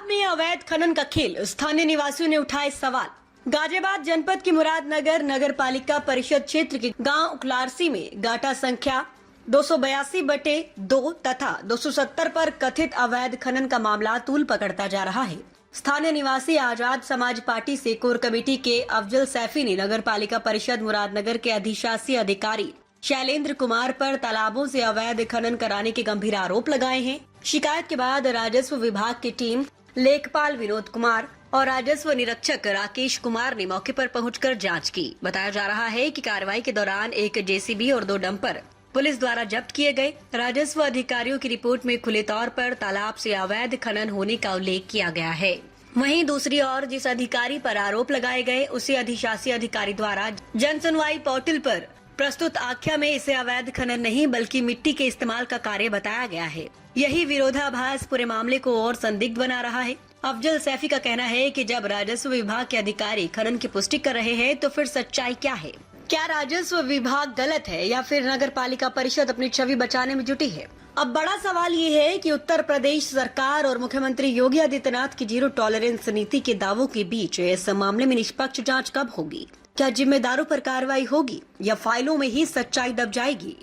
तालाब में अवैध खनन का खेल, स्थानीय निवासियों ने उठाए सवाल। गाजियाबाद जनपद की मुरादनगर नगर पालिका परिषद क्षेत्र के गांव उकलारसी में गाटा संख्या 282/2 तथा 270 पर कथित अवैध खनन का मामला तूल पकड़ता जा रहा है। स्थानीय निवासी आजाद समाज पार्टी से कोर कमेटी के अफजल सैफी ने नगर पालिका परिषद मुरादनगर के अधिशासी अधिकारी शैलेंद्र कुमार पर तालाबों से अवैध खनन कराने के गंभीर आरोप लगाए हैं। शिकायत के बाद राजस्व विभाग की टीम लेखपाल विनोद कुमार और राजस्व निरीक्षक राकेश कुमार ने मौके पर पहुंचकर जांच की। बताया जा रहा है कि कार्रवाई के दौरान एक जेसीबी और 2 डंपर पुलिस द्वारा जब्त किए गए। राजस्व अधिकारियों की रिपोर्ट में खुले तौर पर तालाब से अवैध खनन होने का उल्लेख किया गया है। वहीं दूसरी ओर जिस अधिकारी पर आरोप लगाए गए उसी अधिशासी अधिकारी द्वारा जन सुनवाई पोर्टल पर प्रस्तुत आख्या में इसे अवैध खनन नहीं बल्कि मिट्टी के इस्तेमाल का कार्य बताया गया है। यही विरोधाभास पूरे मामले को और संदिग्ध बना रहा है। अफजल सैफी का कहना है कि जब राजस्व विभाग के अधिकारी खनन की पुष्टि कर रहे हैं तो फिर सच्चाई क्या है? क्या राजस्व विभाग गलत है या फिर नगर पालिका परिषद अपनी छवि बचाने में जुटी है? अब बड़ा सवाल ये है कि उत्तर प्रदेश सरकार और मुख्यमंत्री योगी आदित्यनाथ की जीरो टॉलरेंस नीति के दावों के बीच इस मामले में निष्पक्ष जांच कब होगी? क्या जिम्मेदारों पर कार्रवाई होगी या फाइलों में ही सच्चाई दब जाएगी?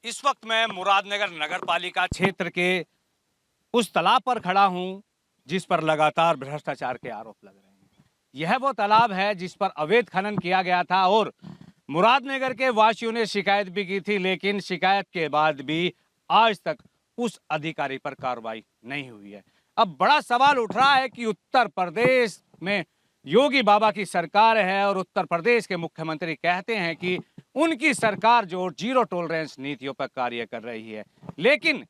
इस वक्त मैं मुरादनगर नगर पालिका क्षेत्र के उस तालाब पर खड़ा हूं जिस पर लगातार भ्रष्टाचार के आरोप लग रहे हैं। यह वो तालाब है जिस पर अवैध खनन किया गया था और मुरादनगर के वासियों ने शिकायत भी की थी, लेकिन शिकायत के बाद भी आज तक उस अधिकारी पर कार्रवाई नहीं हुई है। अब बड़ा सवाल उठ रहा है कि उत्तर प्रदेश में योगी बाबा की सरकार है और उत्तर प्रदेश के मुख्यमंत्री कहते हैं कि उनकी सरकार जो जीरो टॉलरेंस नीतियों पर कार्य कर रही है, लेकिन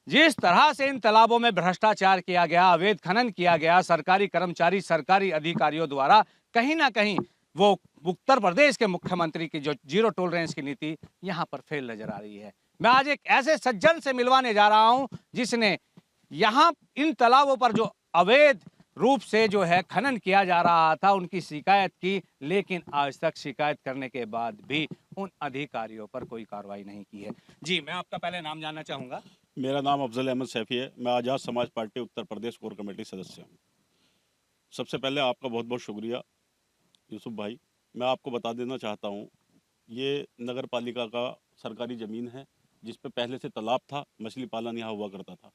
जिस तरह से इन तालाबों में भ्रष्टाचार किया गया, अवैध खनन किया गया, सरकारी कर्मचारी, सरकारी अधिकारियों द्वारा कहीं ना कहीं वो उत्तर प्रदेश के मुख्यमंत्री की जो जीरो टॉलरेंस की नीति यहाँ पर फेल नजर आ रही है। मैं आज एक ऐसे सज्जन से मिलवाने जा रहा हूँ जिसने यहाँ इन तालाबों पर जो अवैध रूप से जो है खनन किया जा रहा था उनकी शिकायत की, लेकिन आज तक शिकायत करने के बाद भी उन अधिकारियों पर कोई कार्रवाई नहीं की है। जी, मैं आपका पहले नाम जानना चाहूँगा। मेरा नाम अफजल अहमद सैफी है। मैं आज़ाद समाज party Uttar Pradesh core committee सदस्य हूँ। सबसे पहले आपका बहुत बहुत शुक्रिया यूसुफ भाई। मैं आपको बता देना चाहता हूँ, ये नगर पालिका का सरकारी ज़मीन है जिस पे पहले से तालाब था, मछली पालन यहाँ हुआ करता था।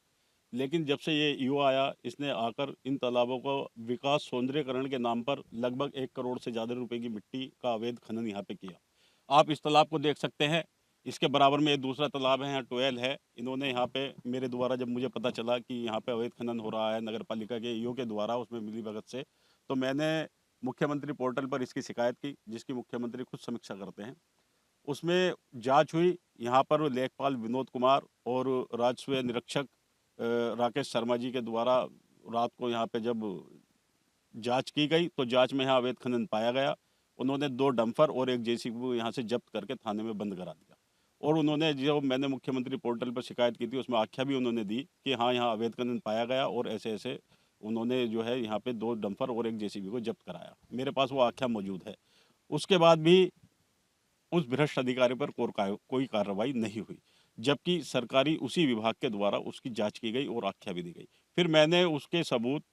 लेकिन जब से ये युवा आया, इसने आकर इन तालाबों को विकास सौंदर्यकरण के नाम पर लगभग 1 करोड़ से ज़्यादा रुपए की मिट्टी का अवैध खनन यहाँ पे किया। आप इस तालाब को देख सकते हैं। इसके बराबर में एक दूसरा तालाब है, यहाँ ट्वेल है। इन्होंने यहाँ पे मेरे द्वारा जब मुझे पता चला कि यहाँ पे अवैध खनन हो रहा है नगर पालिका के ईओ के द्वारा, उसमें मिलीभगत से, तो मैंने मुख्यमंत्री पोर्टल पर इसकी शिकायत की, जिसकी मुख्यमंत्री खुद समीक्षा करते हैं। उसमें जाँच हुई। यहाँ पर लेखपाल विनोद कुमार और राजस्व निरीक्षक राकेश शर्मा जी के द्वारा रात को यहाँ पे जब जांच की गई तो जांच में यहाँ अवैध खनन पाया गया। उन्होंने 2 डंपर और एक जेसीबी को यहाँ से जब्त करके थाने में बंद करा दिया। और उन्होंने जो मैंने मुख्यमंत्री पोर्टल पर शिकायत की थी उसमें आख्या भी उन्होंने दी कि हाँ, यहाँ अवैध खनन पाया गया और ऐसे ऐसे उन्होंने जो है यहाँ पे 2 डंपर और एक जेसीबी को जब्त कराया। मेरे पास वो आख्या मौजूद है। उसके बाद भी उस भ्रष्ट अधिकारी पर कोई कार्रवाई नहीं हुई, जबकि सरकारी उसी विभाग के द्वारा उसकी जांच की गई और आख्या भी दी गई। फिर मैंने उसके सबूत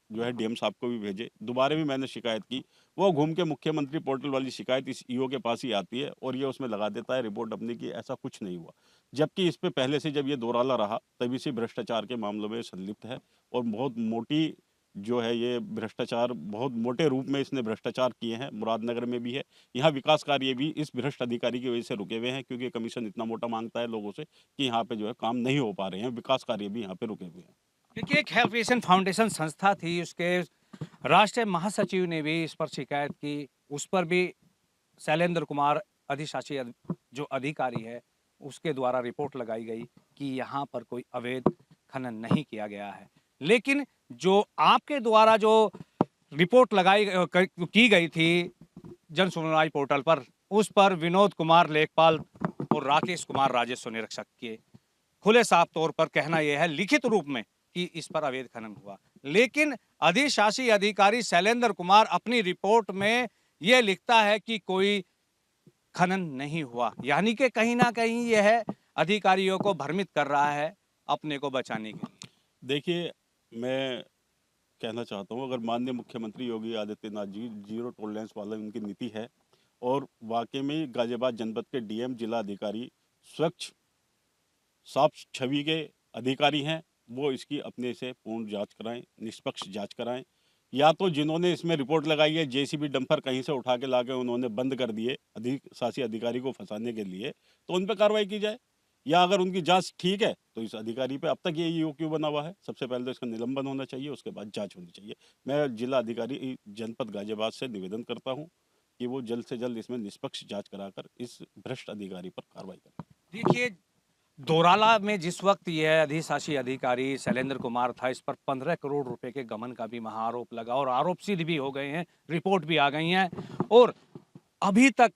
जो है डीएम साहब को भी भेजे। दोबारा भी मैंने शिकायत की। वो घूम के मुख्यमंत्री पोर्टल वाली शिकायत इस ईओ के पास ही आती है और ये उसमें लगा देता है रिपोर्ट अपनी की ऐसा कुछ नहीं हुआ, जबकि इस पे पहले से जब ये दोराला रहा तभी से भ्रष्टाचार के मामलों में संलिप्त है और बहुत मोटी जो है ये भ्रष्टाचार, बहुत मोटे रूप में इसने भ्रष्टाचार किए हैं। मुरादनगर में भी है। यहाँ विकास कार्य भी इस भ्रष्ट अधिकारी की वजह से रुके हुए हैं, क्योंकि कमीशन इतना मोटा मांगता है लोगों से कि यहाँ पे जो है काम नहीं हो पा रहे हैं। विकास कार्य भी यहाँ पे रुके हुए हैं। देखिए, एक हेल्पेशन फाउंडेशन संस्था थी, उसके राष्ट्रीय महासचिव ने भी इस पर शिकायत की। उस पर भी शैलेंद्र कुमार अधिशासी जो अधिकारी है उसके द्वारा रिपोर्ट लगाई गई कि यहाँ पर कोई अवैध खनन नहीं किया गया है। लेकिन जो आपके द्वारा जो रिपोर्ट की गई थी जन सुनवाई पोर्टल पर, उस पर विनोद कुमार लेखपाल और राकेश कुमार राजस्व निरीक्षक के खुले साफ तौर पर कहना यह है लिखित रूप में कि इस पर अवैध खनन हुआ, लेकिन अधिशासी अधिकारी शैलेंद्र कुमार अपनी रिपोर्ट में यह लिखता है कि कोई खनन नहीं हुआ। यानी कि कहीं ना कहीं यह अधिकारियों को भ्रमित कर रहा है अपने को बचाने के लिए। देखिए, मैं कहना चाहता हूँ, अगर माननीय मुख्यमंत्री योगी आदित्यनाथ जी जीरो टॉलरेंस वाला उनकी नीति है और वाकई में गाजियाबाद जनपद के डीएम जिला अधिकारी स्वच्छ साफ छवि के अधिकारी हैं, वो इसकी अपने से पूर्ण जांच कराएं, निष्पक्ष जांच कराएं। या तो जिन्होंने इसमें रिपोर्ट लगाई है जेसीबी डंपर कहीं से उठा के लाके उन्होंने बंद कर दिए शासी अधिकारी को फंसाने के लिए, तो उन पर कार्रवाई की जाए। या अगर उनकी जांच ठीक है तो इस अधिकारी पे अब तक ये ईओ क्यों बना हुआ है, सबसे पहले तो इसका निलंबन होना चाहिए, उसके बाद जांच होनी चाहिए। मैं जिला अधिकारी जनपद गाजियाबाद से निवेदन करता हूँ कि वो जल्द से जल्द इसमें निष्पक्ष जांच कराकर इस भ्रष्ट अधिकारी पर कार्रवाई करें। देखिए, दोराला में जिस वक्त यह अधिशासी अधिकारी शैलेंद्र कुमार था, इस पर 15 करोड़ रुपए के गबन का भी महाआरोप लगा और आरोप सिद्ध भी हो गए हैं, रिपोर्ट भी आ गई हैं और अभी तक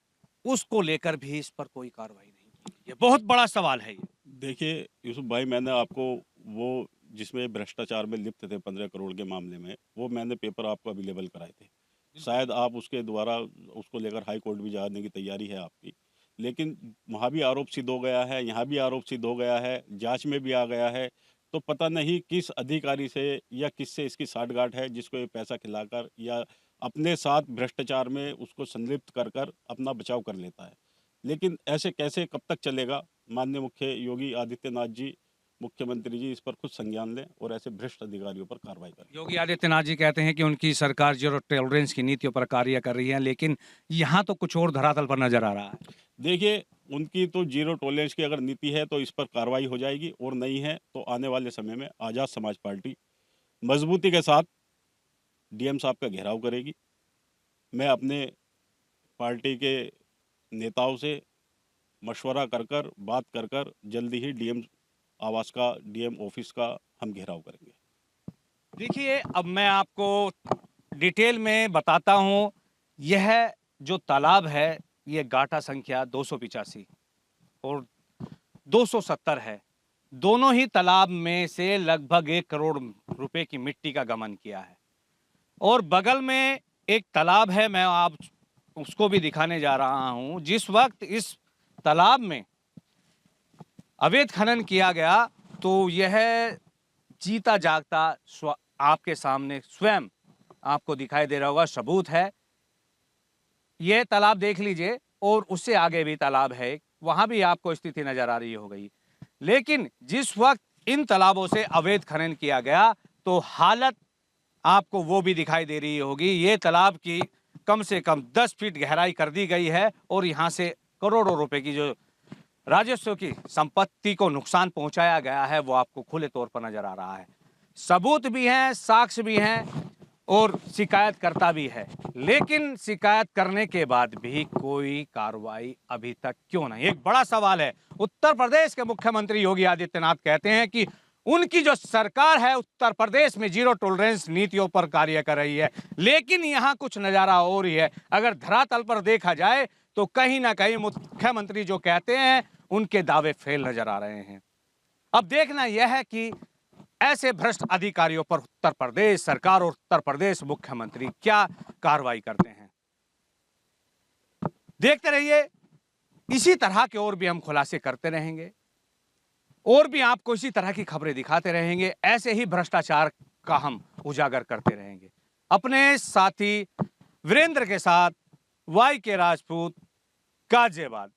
उसको लेकर भी इस पर कोई कार्रवाई नहीं की। ये बहुत बड़ा सवाल है। ये देखिए यूसुफ भाई, मैंने आपको वो जिसमें भ्रष्टाचार में लिप्त थे 15 करोड़ के मामले में, वो मैंने पेपर आपको अवेलेबल कराए थे। शायद आप उसके द्वारा उसको लेकर हाई कोर्ट भी जाने की तैयारी है आपकी, लेकिन वहाँ भी आरोप सिद्ध हो गया है, यहाँ भी आरोप सिद्ध हो गया है, जांच में भी आ गया है। तो पता नहीं किस अधिकारी से या किससे इसकी साठगांठ है जिसको ये पैसा खिलाकर या अपने साथ भ्रष्टाचार में उसको संलिप्त कर कर अपना बचाव कर लेता है। लेकिन ऐसे कैसे कब तक चलेगा? माननीय मुख्य योगी आदित्यनाथ जी, मुख्यमंत्री जी इस पर कुछ संज्ञान लें और ऐसे भ्रष्ट अधिकारियों पर कार्रवाई करें। योगी आदित्यनाथ जी कहते हैं कि उनकी सरकार जीरो टॉलरेंस की नीतियों पर कार्य कर रही है, लेकिन यहाँ तो कुछ और धरातल पर नजर आ रहा है। देखिए, उनकी तो जीरो टॉलरेंस की अगर नीति है तो इस पर कार्रवाई हो जाएगी, और नहीं है तो आने वाले समय में आज़ाद समाज पार्टी मजबूती के साथ डीएम साहब का घेराव करेगी। मैं अपने पार्टी के नेताओं से मशवरा कर कर बात कर कर जल्दी ही डीएम आवास का, डीएम ऑफिस का हम घेराव करेंगे। देखिए, अब मैं आपको डिटेल में बताता हूँ। यह जो तालाब है, ये गाटा संख्या 285 और 270 है। दोनों ही तालाब में से लगभग 1 करोड़ रुपए की मिट्टी का गमन किया है। और बगल में एक तालाब है, मैं आप उसको भी दिखाने जा रहा हूँ। जिस वक्त इस तालाब में अवैध खनन किया गया तो यह जीता जागता आपके सामने स्वयं आपको दिखाई दे रहा होगा, सबूत है। यह तालाब देख लीजिए और उससे आगे भी तालाब है, वहां भी आपको स्थिति नजर आ रही होगी। लेकिन जिस वक्त इन तालाबों से अवैध खनन किया गया तो हालत आपको वो भी दिखाई दे रही होगी। ये तालाब की कम से कम 10 फीट गहराई कर दी गई है और यहाँ से करोड़ों रुपए की जो राजस्व की संपत्ति को नुकसान पहुंचाया गया है वो आपको खुले तौर पर नजर आ रहा है। सबूत भी हैं, साक्ष्य भी हैं और शिकायतकर्ता भी है। लेकिन शिकायत करने के बाद भी कोई कार्रवाई अभी तक क्यों नहीं, एक बड़ा सवाल है। उत्तर प्रदेश के मुख्यमंत्री योगी आदित्यनाथ कहते हैं कि उनकी जो सरकार है उत्तर प्रदेश में जीरो टॉलरेंस नीतियों पर कार्य कर रही है, लेकिन यहां कुछ नजारा और ही है। अगर धरातल पर देखा जाए तो कहीं ना कहीं मुख्यमंत्री जो कहते हैं उनके दावे फेल नजर आ रहे हैं। अब देखना यह है कि ऐसे भ्रष्ट अधिकारियों पर उत्तर प्रदेश सरकार और उत्तर प्रदेश मुख्यमंत्री क्या कार्रवाई करते हैं। देखते रहिए, इसी तरह के और भी हम खुलासे करते रहेंगे और भी आपको इसी तरह की खबरें दिखाते रहेंगे। ऐसे ही भ्रष्टाचार का हम उजागर करते रहेंगे। अपने साथी वीरेंद्र के साथ YK राजपूत, गाजियाबाद।